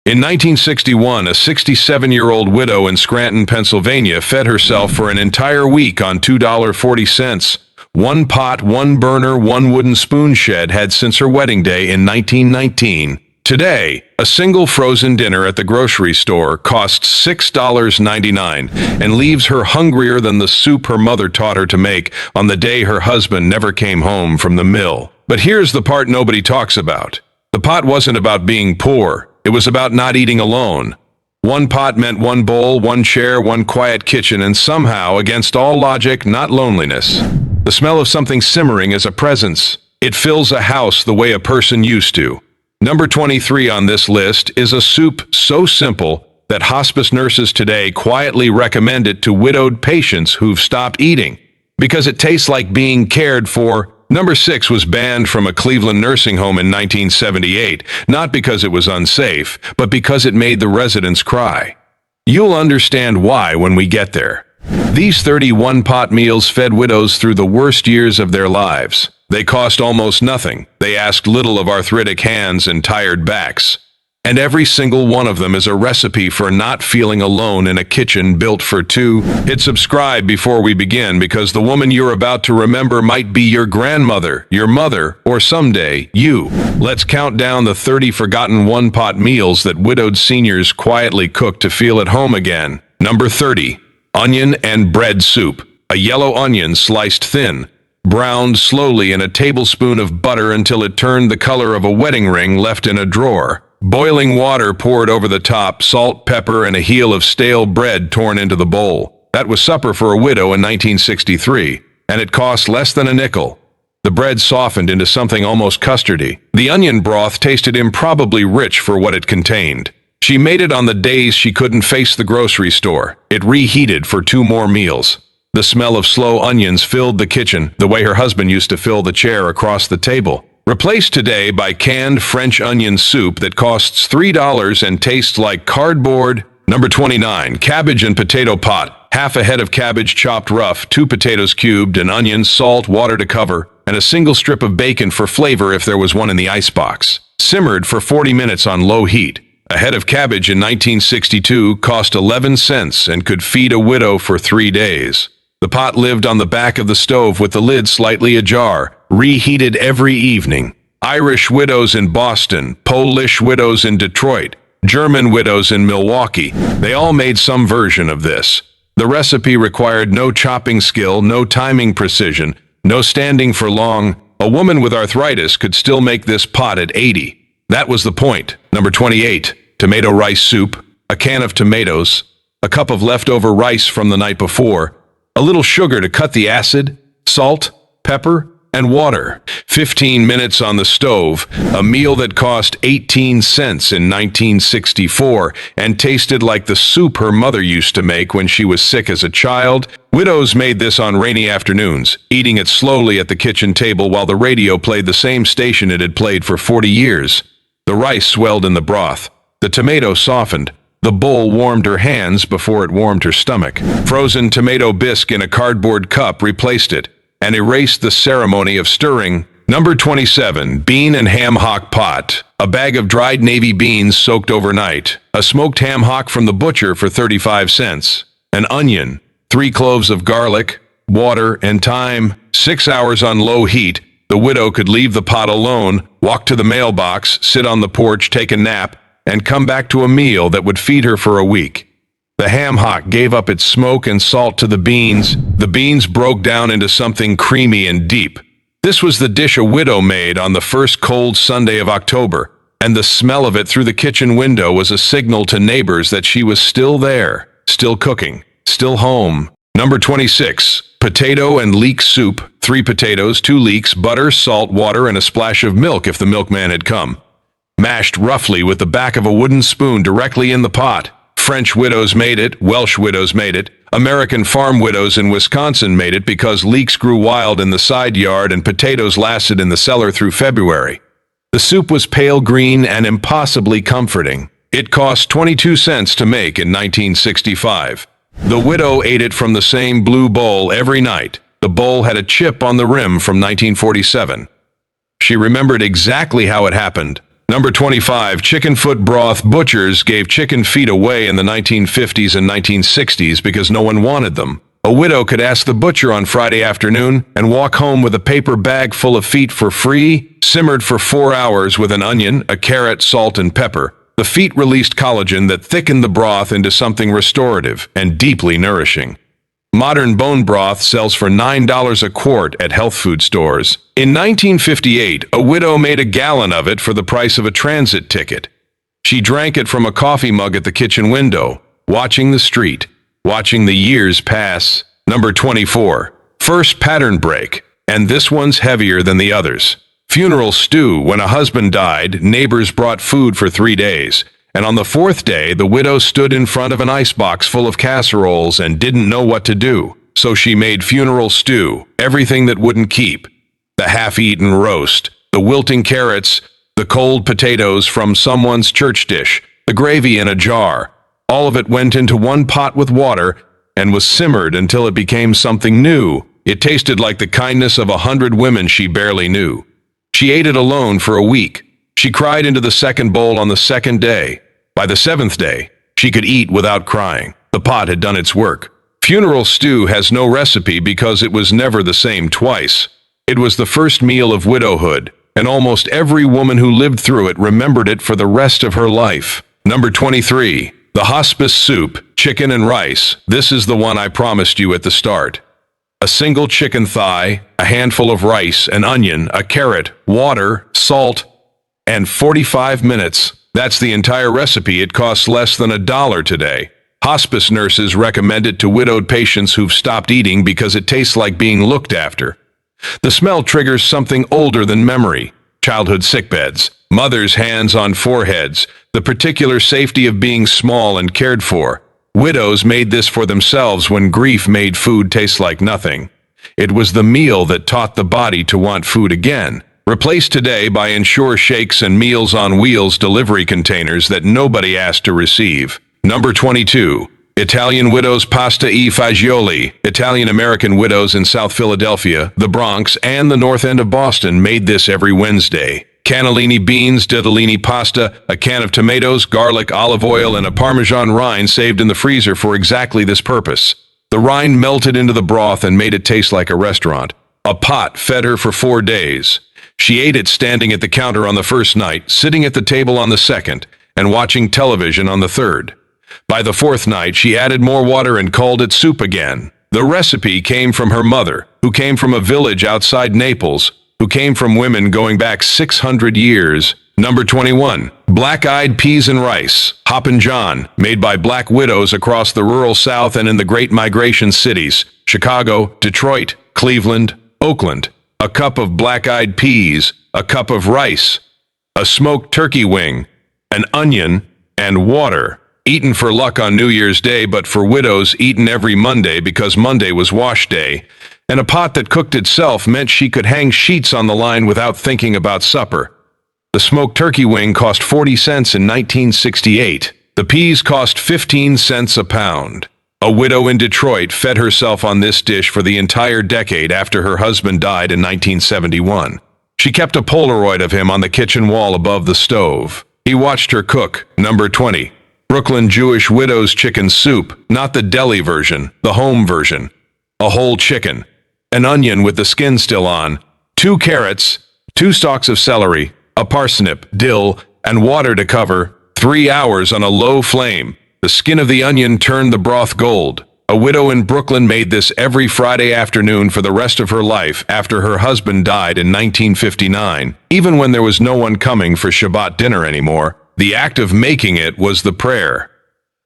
In 1961, a 67-year-old widow in Scranton, Pennsylvania, fed herself for an entire week on $2.40. One pot, one burner, one wooden spoon shed had since her wedding day in 1919. Today, a single frozen dinner at the grocery store costs $6.99 and leaves her hungrier than the soup her mother taught her to make on the day her husband never came home from the mill. But here's the part nobody talks about. The pot wasn't about being poor. It was about not eating alone. One pot meant one bowl, one chair, one quiet kitchen, and somehow, against all logic, not loneliness. The smell of something simmering is a presence. It fills a house the way a person used to. Number 23 on this list is a soup so simple that hospice nurses today quietly recommend it to widowed patients who've stopped eating because it tastes like being cared for. Number 6 was banned from a Cleveland nursing home in 1978, not because it was unsafe, but because it made the residents cry. You'll understand why when we get there. These 31-pot meals fed widows through the worst years of their lives. They cost almost nothing. They asked little of arthritic hands and tired backs. And every single one of them is a recipe for not feeling alone in a kitchen built for two. Hit subscribe before we begin because the woman you're about to remember might be your grandmother, your mother, or someday, you. Let's count down the 30 forgotten one-pot meals that widowed seniors quietly cook to feel at home again. Number 30. Onion and bread soup. A yellow onion sliced thin, browned slowly in a tablespoon of butter until it turned the color of a wedding ring left in a drawer. Boiling water poured over the top, salt, pepper, and a heel of stale bread torn into the bowl. That was supper for a widow in 1963, and it cost less than a nickel. The bread softened into something almost custardy. The onion broth tasted improbably rich for what it contained. She made it on the days she couldn't face the grocery store. It reheated for 2 more meals. The smell of slow onions filled the kitchen, the way her husband used to fill the chair across the table. Replaced today by canned French onion soup that costs $3 and tastes like cardboard. Number 29, cabbage and potato pot. Half a head of cabbage chopped rough, 2 potatoes cubed, an onion, salt, water to cover, and a single strip of bacon for flavor if there was one in the icebox. Simmered for 40 minutes on low heat. A head of cabbage in 1962 cost 11 cents and could feed a widow for 3 days. The pot lived on the back of the stove with the lid slightly ajar, reheated every evening. Irish widows in Boston, Polish widows in Detroit, German widows in Milwaukee, they all made some version of this. The recipe required no chopping skill, no timing precision, no standing for long. A woman with arthritis could still make this pot at 80. That was the point. Number 28, tomato rice soup, a can of tomatoes, a cup of leftover rice from the night before, a little sugar to cut the acid, salt, pepper, and water. 15 minutes on the stove, a meal that cost 18 cents in 1964 and tasted like the soup her mother used to make when she was sick as a child. Widows made this on rainy afternoons, eating it slowly at the kitchen table while the radio played the same station it had played for 40 years. The rice swelled in the broth. The tomato softened. The bowl warmed her hands before it warmed her stomach. Frozen tomato bisque in a cardboard cup replaced it and erased the ceremony of stirring. Number 27, bean and ham hock pot. A bag of dried navy beans soaked overnight. A smoked ham hock from the butcher for 35 cents. An onion, 3 cloves of garlic, water, and thyme. 6 hours on low heat. The widow could leave the pot alone, walk to the mailbox, sit on the porch, take a nap, and come back to a meal that would feed her for a week. The ham hock gave up its smoke and salt to the beans. The beans broke down into something creamy and deep. This was the dish a widow made on the first cold Sunday of October, and the smell of it through the kitchen window was a signal to neighbors that she was still there, still cooking, still home. Number 26, potato and leek soup. 3 potatoes, 2 leeks, butter, salt, water, and a splash of milk if the milkman had come. Mashed roughly with the back of a wooden spoon directly in the pot. French widows made it, Welsh widows made it, American farm widows in Wisconsin made it because leeks grew wild in the side yard and potatoes lasted in the cellar through February. The soup was pale green and impossibly comforting. It cost 22 cents to make in 1965. The widow ate it from the same blue bowl every night. The bowl had a chip on the rim from 1947. She remembered exactly how it happened. Number 25, chicken foot broth. Butchers gave chicken feet away in the 1950s and 1960s because no one wanted them. A widow could ask the butcher on Friday afternoon and walk home with a paper bag full of feet for free, simmered for 4 hours with an onion, a carrot, salt, and pepper. The feet released collagen that thickened the broth into something restorative and deeply nourishing. Modern bone broth sells for $9 a quart at health food stores. In 1958, a widow made a gallon of it for the price of a transit ticket. She drank it from a coffee mug at the kitchen window, watching the street, watching the years pass. Number 24, first pattern break, and this one's heavier than the others. Funeral stew. When a husband died, neighbors brought food for 3 days. And on the 4th day, the widow stood in front of an icebox full of casseroles and didn't know what to do. So she made funeral stew, everything that wouldn't keep. The half-eaten roast, the wilting carrots, the cold potatoes from someone's church dish, the gravy in a jar. All of it went into one pot with water and was simmered until it became something new. It tasted like the kindness of 100 women she barely knew. She ate it alone for a week. She cried into the second bowl on the 2nd day. By the 7th day, she could eat without crying. The pot had done its work. Funeral stew has no recipe because it was never the same twice. It was the first meal of widowhood, and almost every woman who lived through it remembered it for the rest of her life. Number 23, the hospice soup, chicken and rice. This is the one I promised you at the start. A single chicken thigh, a handful of rice, an onion, a carrot, water, salt, and 45 minutes. That's the entire recipe. It costs less than $1 today. Hospice nurses recommend it to widowed patients who've stopped eating because it tastes like being looked after. The smell triggers something older than memory. Childhood sickbeds, mothers' hands on foreheads, the particular safety of being small and cared for. Widows made this for themselves when grief made food taste like nothing. It was the meal that taught the body to want food again. Replaced today by Ensure shakes and Meals on Wheels delivery containers that nobody asked to receive. Number 22. Italian widows pasta e fagioli. Italian-American widows in South Philadelphia, the Bronx, and the North End of Boston made this every Wednesday. Cannellini beans, ditalini pasta, a can of tomatoes, garlic, olive oil, and a Parmesan rind saved in the freezer for exactly this purpose. The rind melted into the broth and made it taste like a restaurant. A pot fed her for 4 days. She ate it standing at the counter on the first night, sitting at the table on the second, and watching television on the third. By the 4th night, she added more water and called it soup again. The recipe came from her mother, who came from a village outside Naples, who came from women going back 600 years. Number 21. Black-eyed peas and rice. Hoppin' John, made by black widows across the rural South and in the Great Migration cities, Chicago, Detroit, Cleveland, Oakland. A cup of black-eyed peas, a cup of rice, a smoked turkey wing, an onion, and water. Eaten for luck on New Year's Day, but for widows eaten every Monday because Monday was wash day. And a pot that cooked itself meant she could hang sheets on the line without thinking about supper. The smoked turkey wing cost 40 cents in 1968. The peas cost 15 cents a pound. A widow in Detroit fed herself on this dish for the entire decade after her husband died in 1971. She kept a Polaroid of him on the kitchen wall above the stove. He watched her cook. Number 20. Brooklyn Jewish widow's chicken soup, not the deli version, the home version. A whole chicken, an onion with the skin still on, 2 carrots, 2 stalks of celery, a parsnip, dill, and water to cover, 3 hours on a low flame. The skin of the onion turned the broth gold. A widow in Brooklyn made this every Friday afternoon for the rest of her life after her husband died in 1959, even when there was no one coming for Shabbat dinner anymore. The act of making it was the prayer.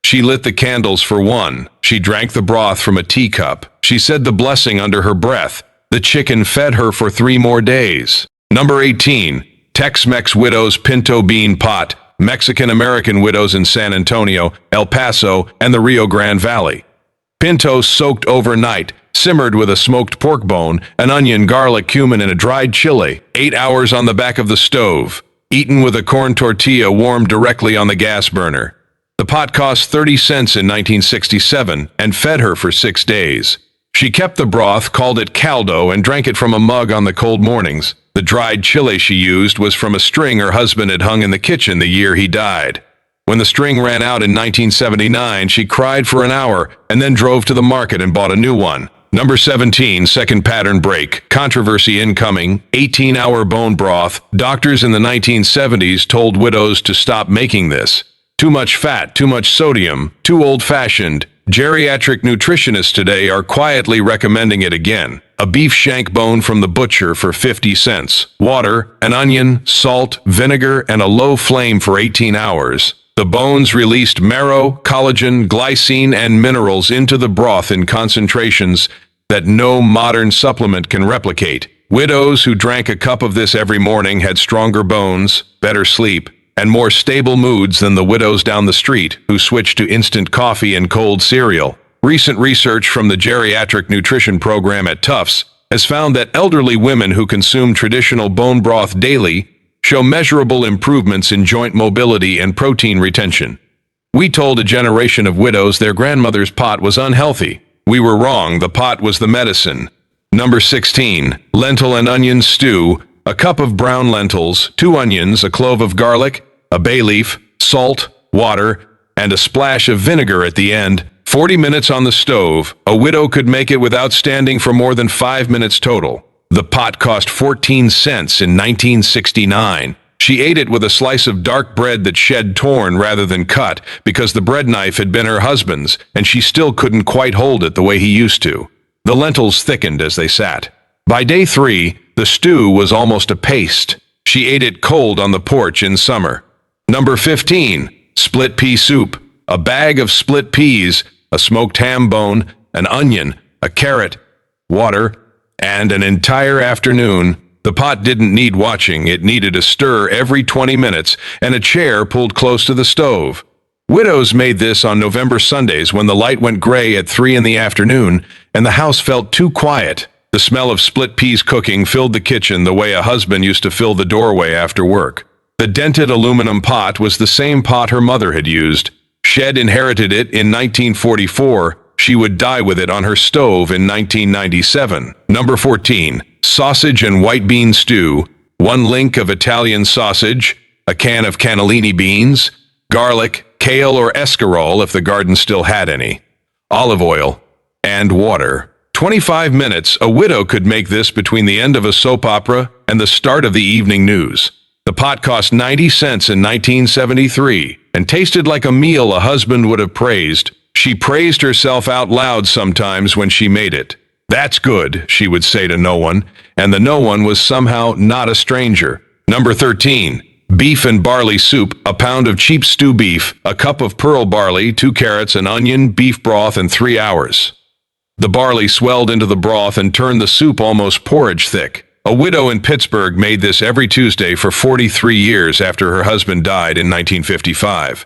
She lit the candles for one. She drank the broth from a teacup. She said the blessing under her breath. The chicken fed her for 3 more days. Number 18. Tex-Mex widows pinto bean pot. Mexican-American widows in San Antonio, El Paso, and the Rio Grande Valley. Pinto soaked overnight, simmered with a smoked pork bone, an onion, garlic, cumin, and a dried chili. 8 hours on the back of the stove. Eaten with a corn tortilla warmed directly on the gas burner. The pot cost 30 cents in 1967 and fed her for 6 days. She kept the broth, called it caldo, and drank it from a mug on the cold mornings. The dried chili she used was from a string her husband had hung in the kitchen the year he died. When the string ran out in 1979, she cried for an hour and then drove to the market and bought a new one. Number 17, second pattern break. Controversy incoming. 18-hour bone broth. Doctors in the 1970s told widows to stop making this. Too much fat, too much sodium, too old-fashioned. Geriatric nutritionists today are quietly recommending it again. A beef shank bone from the butcher for 50 cents. Water, an onion, salt, vinegar, and a low flame for 18 hours. The bones released marrow, collagen, glycine, and minerals into the broth in concentrations that no modern supplement can replicate. Widows who drank a cup of this every morning had stronger bones, better sleep, and more stable moods than the widows down the street who switched to instant coffee and cold cereal. Recent research from the Geriatric Nutrition Program at Tufts has found that elderly women who consume traditional bone broth daily show measurable improvements in joint mobility and protein retention. We told a generation of widows their grandmother's pot was unhealthy. We were wrong, the pot was the medicine. Number 16, lentil and onion stew. A cup of brown lentils, 2 onions, a clove of garlic, a bay leaf, salt, water, and a splash of vinegar at the end. 40 minutes on the stove. A widow could make it without standing for more than 5 minutes total. The pot cost 14 cents in 1969. She ate it with a slice of dark bread that shed torn rather than cut because the bread knife had been her husband's, and she still couldn't quite hold it the way he used to. The lentils thickened as they sat. By day 3, the stew was almost a paste. She ate it cold on the porch in summer. Number 15, split pea soup. A bag of split peas, a smoked ham bone, an onion, a carrot, water, and an entire afternoon. The pot didn't need watching, it needed a stir every 20 minutes and a chair pulled close to the stove. Widows made this on November Sundays when the light went gray at 3 in the afternoon and the house felt too quiet. The smell of split peas cooking filled the kitchen the way a husband used to fill the doorway after work. The dented aluminum pot was the same pot her mother had used. Shed inherited it in 1944. She would die with it on her stove in 1997. Number 14, sausage and white bean stew. 1 link of Italian sausage, a can of cannellini beans, garlic, kale or escarole if the garden still had any, olive oil, and water. 25 minutes, a widow could make this between the end of a soap opera and the start of the evening news. The pot cost 90 cents in 1973 and tasted like a meal a husband would have praised. She praised herself out loud sometimes when she made it. "That's good," she would say to no one, and the no one was somehow not a stranger. Number 13, beef and barley soup. A pound of cheap stew beef, a cup of pearl barley, 2 carrots, an onion, beef broth, and 3 hours. The barley swelled into the broth and turned the soup almost porridge thick. A widow in Pittsburgh made this every Tuesday for 43 years after her husband died in 1955.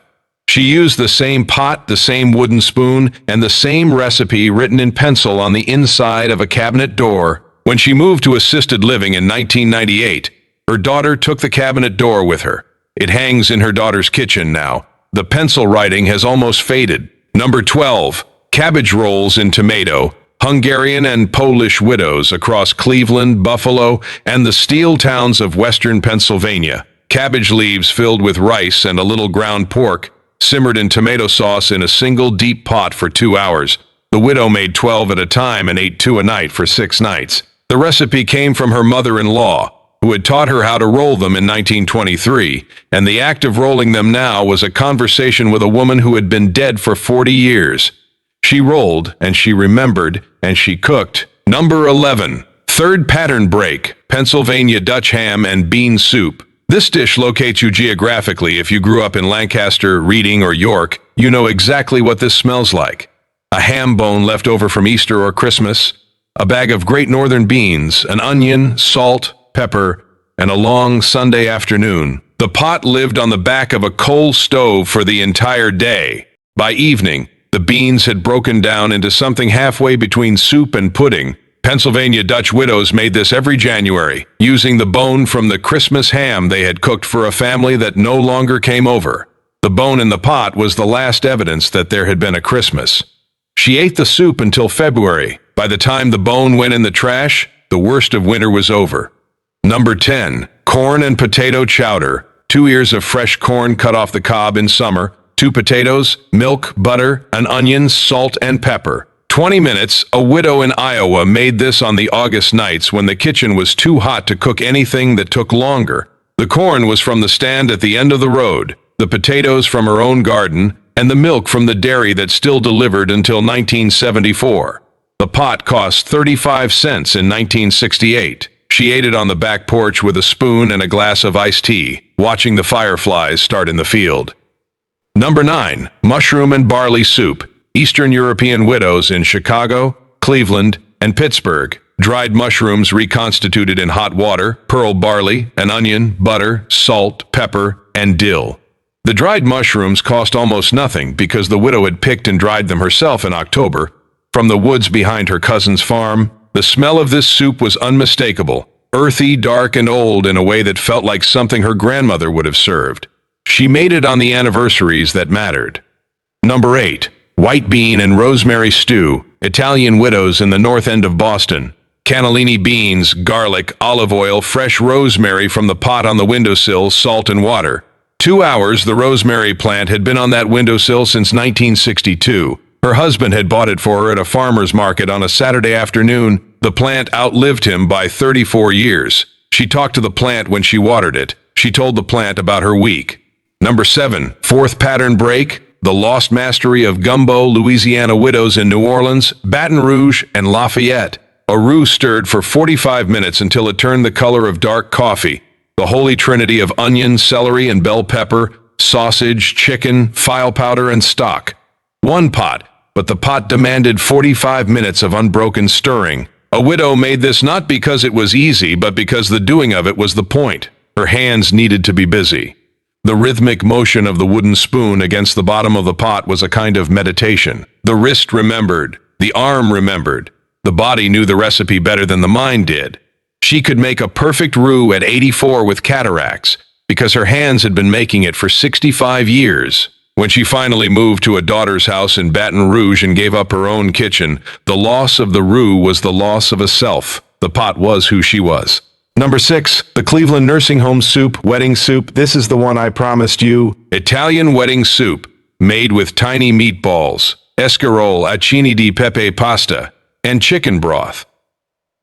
She used the same pot, the same wooden spoon, and the same recipe written in pencil on the inside of a cabinet door. When she moved to assisted living in 1998, her daughter took the cabinet door with her. It hangs in her daughter's kitchen now. The pencil writing has almost faded. Number 12, cabbage rolls in tomato. Hungarian and Polish widows across Cleveland, Buffalo, and the steel towns of western Pennsylvania. Cabbage leaves filled with rice and a little ground pork, simmered in tomato sauce in a single deep pot for 2 hours. The widow made 12 at a time and ate 2 a night for 6 nights. The recipe came from her mother-in-law, who had taught her how to roll them in 1923, and the act of rolling them now was a conversation with a woman who had been dead for 40 years. She rolled, and she remembered, and she cooked. Number 11, third pattern break, Pennsylvania Dutch ham and bean soup. This dish locates you geographically. If you grew up in Lancaster, Reading, or York, you know exactly what this smells like. A ham bone left over from Easter or Christmas, a bag of Great Northern beans, an onion, salt, pepper, and a long Sunday afternoon. The pot lived on the back of a coal stove for the entire day. By evening, the beans had broken down into something halfway between soup and pudding. Pennsylvania Dutch widows made this every January, using the bone from the Christmas ham they had cooked for a family that no longer came over. The bone in the pot was the last evidence that there had been a Christmas. She ate the soup until February, By the time the bone went in the trash, the worst of winter was over. Number 10. Corn and potato chowder. 2 ears of fresh corn cut off the cob in summer, 2 potatoes, milk, butter, an onion, salt, and pepper. 20 minutes. A widow in Iowa made this on the August nights when the kitchen was too hot to cook anything that took longer. The corn was from the stand at the end of the road, the potatoes from her own garden, and the milk from the dairy that still delivered until 1974. The pot cost 35 cents in 1968. She ate it on the back porch with a spoon and a glass of iced tea, watching the fireflies start in the field. Number 9. Mushroom and barley soup. Eastern European widows in Chicago, Cleveland, and Pittsburgh. Dried mushrooms reconstituted in hot water, pearl barley, an onion, butter, salt, pepper, and dill. The dried mushrooms cost almost nothing because the widow had picked and dried them herself in October from the woods behind her cousin's farm. The smell of this soup was unmistakable, earthy, dark, and old in a way that felt like something her grandmother would have served. She made it on the anniversaries that mattered. Number 8. White bean and rosemary stew. Italian widows in the north end of Boston. Cannellini beans, garlic, olive oil, fresh rosemary from the pot on the windowsill, salt and water. 2 hours. The rosemary plant had been on that windowsill since 1962. Her husband had bought it for her at a farmer's market on a Saturday afternoon. The plant outlived him by 34 years. She talked to the plant when she watered it. She told the plant about her week. Number 7. Fourth pattern break. The lost mastery of gumbo. Louisiana widows in New Orleans, Baton Rouge, and Lafayette. A roux stirred for 45 minutes until it turned the color of dark coffee. The holy trinity of onion, celery, and bell pepper, sausage, chicken, file powder, and stock. 1 pot, but the pot demanded 45 minutes of unbroken stirring. A widow made this not because it was easy, but because the doing of it was the point. Her hands needed to be busy. The rhythmic motion of the wooden spoon against the bottom of the pot was a kind of meditation. The wrist remembered. The arm remembered. The body knew the recipe better than the mind did. She could make a perfect roux at 84 with cataracts because her hands had been making it for 65 years. When she finally moved to a daughter's house in Baton Rouge and gave up her own kitchen, the loss of the roux was the loss of a self. The pot was who she was. Number 6. The Cleveland nursing home soup, wedding soup. This is the one I promised you. Italian wedding soup, made with tiny meatballs, escarole, acini di pepe pasta, and chicken broth.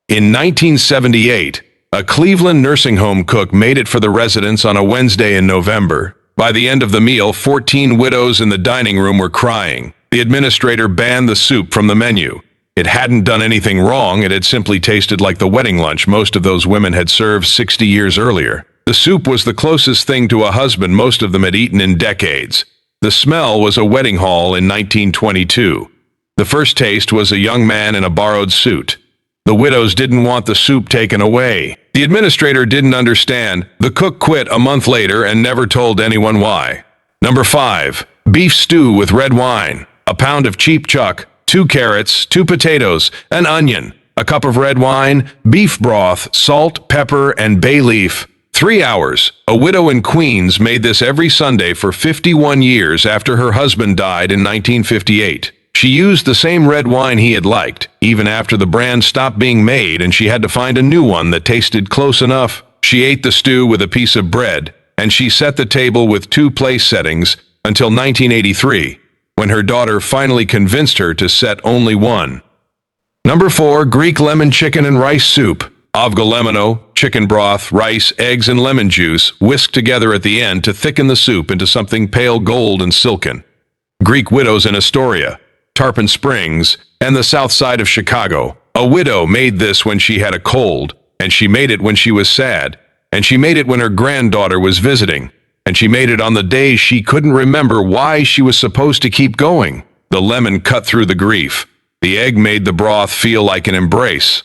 In 1978, a Cleveland nursing home cook made it for the residents on a Wednesday in November. By the end of the meal, 14 widows in the dining room were crying. The administrator banned the soup from the menu. It hadn't done anything wrong, it had simply tasted like the wedding lunch most of those women had served 60 years earlier. The soup was the closest thing to a husband most of them had eaten in decades. The smell was a wedding hall in 1922. The first taste was a young man in a borrowed suit. The widows didn't want the soup taken away. The administrator didn't understand. The cook quit a month later and never told anyone why. Number 5. Beef stew with red wine. A pound of cheap chuck, 2 carrots, 2 potatoes, an onion, a cup of red wine, beef broth, salt, pepper, and bay leaf. 3 hours. A widow in Queens made this every Sunday for 51 years after her husband died in 1958. She used the same red wine he had liked, even after the brand stopped being made and she had to find a new one that tasted close enough. She ate the stew with a piece of bread, and she set the table with 2 place settings until 1983. When her daughter finally convinced her to set only 1. Number 4. Greek lemon chicken and rice soup. Avgolemino, chicken broth, rice, eggs, and lemon juice whisked together at the end to thicken the soup into something pale gold and silken. Greek widows in Astoria, Tarpon Springs, and the south side of Chicago. A widow made this when she had a cold, and she made it when she was sad, and she made it when her granddaughter was visiting. And she made it on the days she couldn't remember why she was supposed to keep going. The lemon cut through the grief. The egg made the broth feel like an embrace.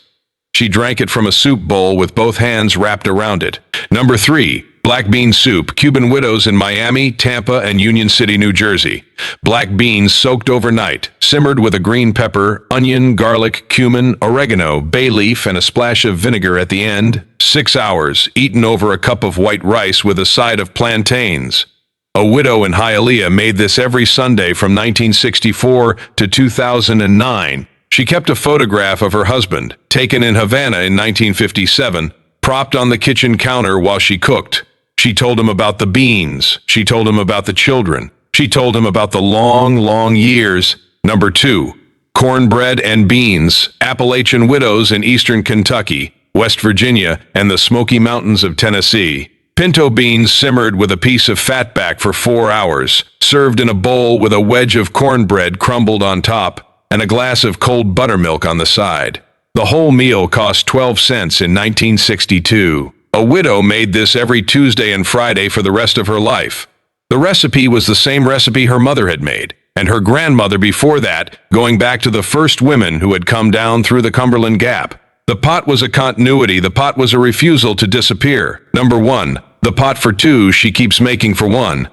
She drank it from a soup bowl with both hands wrapped around it. Number 3. Black bean soup. Cuban widows in Miami, Tampa, and Union City, New Jersey. Black beans soaked overnight, simmered with a green pepper, onion, garlic, cumin, oregano, bay leaf, and a splash of vinegar at the end. 6 hours, eaten over a cup of white rice with a side of plantains. A widow in Hialeah made this every Sunday from 1964 to 2009. She kept a photograph of her husband, taken in Havana in 1957, propped on the kitchen counter while she cooked. She told him about the beans. She told him about the children. She told him about the long, long years. Number 2. Cornbread and beans, Appalachian widows in eastern Kentucky, West Virginia, and the Smoky Mountains of Tennessee. Pinto beans simmered with a piece of fatback for 4 hours, served in a bowl with a wedge of cornbread crumbled on top, and a glass of cold buttermilk on the side. The whole meal cost 12 cents in 1962. A widow made this every Tuesday and Friday for the rest of her life. The recipe was the same recipe her mother had made, and her grandmother before that, going back to the first women who had come down through the Cumberland Gap. The pot was a continuity. The pot was a refusal to disappear. Number 1. The pot for 2 she keeps making for 1.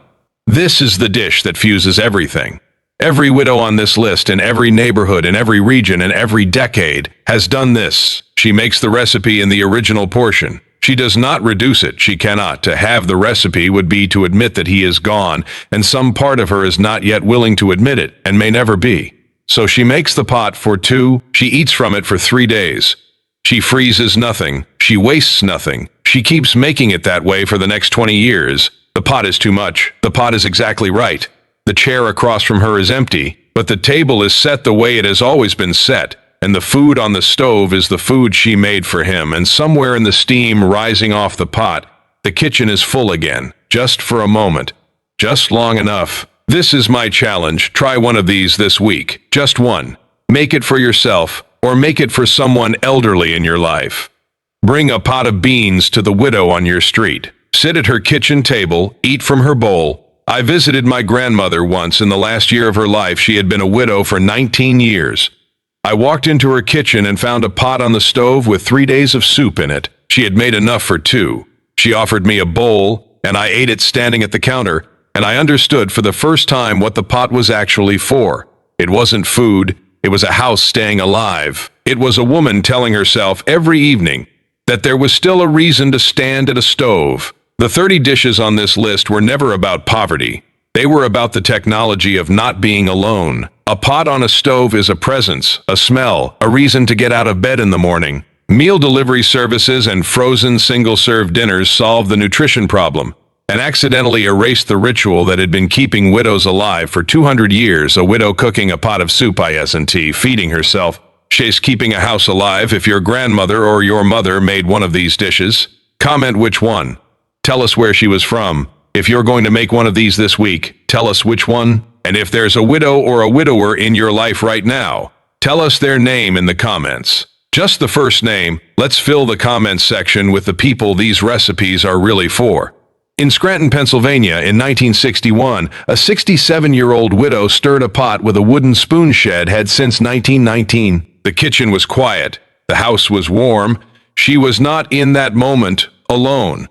This is the dish that fuses everything. Every widow on this list in every neighborhood, in every region, in every decade has done this. She makes the recipe in the original portion. She does not reduce it. She cannot. To have the recipe would be to admit that he is gone, and some part of her is not yet willing to admit it, and may never be. So she makes the pot for 2. She eats from it for 3 days. She freezes nothing. She wastes nothing. She keeps making it that way for the next 20 years. The pot is too much. The pot is exactly right. The chair across from her is empty, but the table is set the way it has always been set, and the food on the stove is the food she made for him, and somewhere in the steam rising off the pot, the kitchen is full again, just for a moment, just long enough. This is my challenge. Try one of these this week. Just one. Make it for yourself, or make it for someone elderly in your life. Bring a pot of beans to the widow on your street. Sit at her kitchen table, eat from her bowl. I visited my grandmother once in the last year of her life. She had been a widow for 19 years. I walked into her kitchen and found a pot on the stove with 3 days of soup in it. She had made enough for 2. She offered me a bowl, and I ate it standing at the counter, and I understood for the first time what the pot was actually for. It wasn't food. It was a house staying alive. It was a woman telling herself every evening that there was still a reason to stand at a stove. The 30 dishes on this list were never about poverty. They were about the technology of not being alone. A pot on a stove is a presence, a smell, a reason to get out of bed in the morning. Meal delivery services and frozen single-serve dinners solved the nutrition problem and accidentally erased the ritual that had been keeping widows alive for 200 years. A widow cooking a pot of soup, isn't feeding herself. She's keeping a house alive. If your grandmother or your mother made one of these dishes, comment which one. Tell us where she was from. If you're going to make one of these this week, tell us which one. And if there's a widow or a widower in your life right now, tell us their name in the comments. Just the first name. Let's fill the comments section with the people these recipes are really for. In Scranton, Pennsylvania, in 1961, a 67-year-old widow stirred a pot with a wooden spoon shed had since 1919. The kitchen was quiet. The house was warm. She was not in that moment alone.